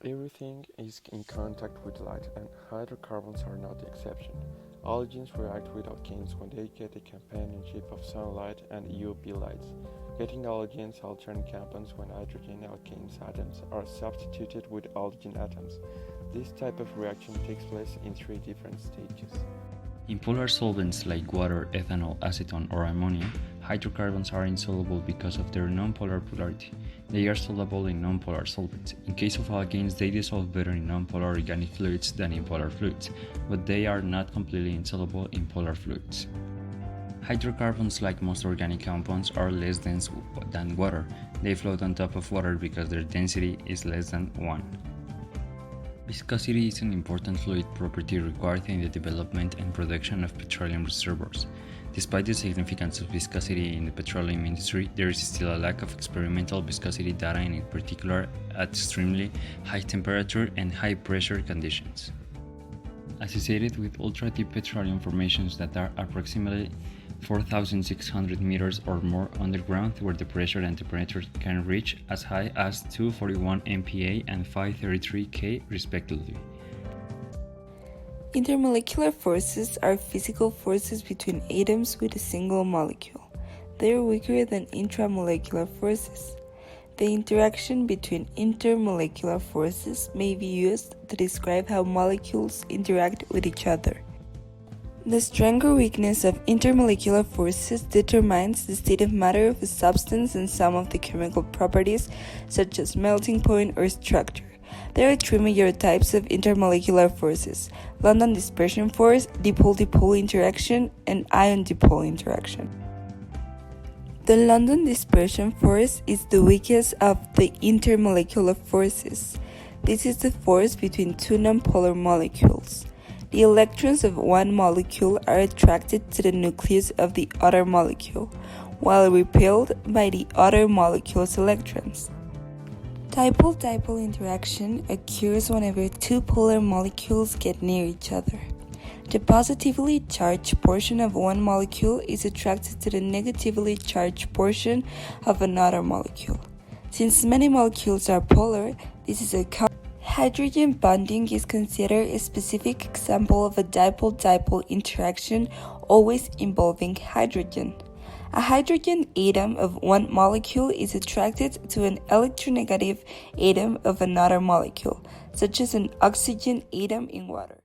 Everything is in contact with light, and hydrocarbons are not the exception. Halogens react with alkanes when they get the companionship of sunlight and UV lights. Getting halogens alternate compounds when hydrogen alkanes atoms are substituted with halogen atoms. This type of reaction takes place in three different stages. In polar solvents like water, ethanol, acetone, or ammonia, hydrocarbons are insoluble because of their nonpolar polarity. They are soluble in nonpolar solvents. In case of alkanes, they dissolve better in nonpolar organic fluids than in polar fluids, but they are not completely insoluble in polar fluids. Hydrocarbons, like most organic compounds, are less dense than water. They float on top of water because their density is less than 1. Viscosity is an important fluid property required in the development and production of petroleum reservoirs. Despite the significance of viscosity in the petroleum industry, there is still a lack of experimental viscosity data, in particular at extremely high temperature and high pressure conditions. Associated with ultra-deep petroleum formations that are approximately 4,600 meters or more underground, where the pressure and temperature can reach as high as 241 MPa and 533 K respectively. Intermolecular forces are physical forces between atoms with a single molecule. They are weaker than intramolecular forces. The interaction between intermolecular forces may be used to describe how molecules interact with each other. The strength or weakness of intermolecular forces determines the state of matter of a substance and some of the chemical properties, such as melting point or structure. There are three major types of intermolecular forces: London dispersion force, dipole-dipole interaction, and ion-dipole interaction. The London dispersion force is the weakest of the intermolecular forces. This is the force between two nonpolar molecules. The electrons of one molecule are attracted to the nucleus of the other molecule, while repelled by the other molecule's electrons. Dipole-dipole interaction occurs whenever two polar molecules get near each other. The positively charged portion of one molecule is attracted to the negatively charged portion of another molecule. Since many molecules are polar, this is a hydrogen bonding is considered a specific example of a dipole-dipole interaction always involving hydrogen. A hydrogen atom of one molecule is attracted to an electronegative atom of another molecule, such as an oxygen atom in water.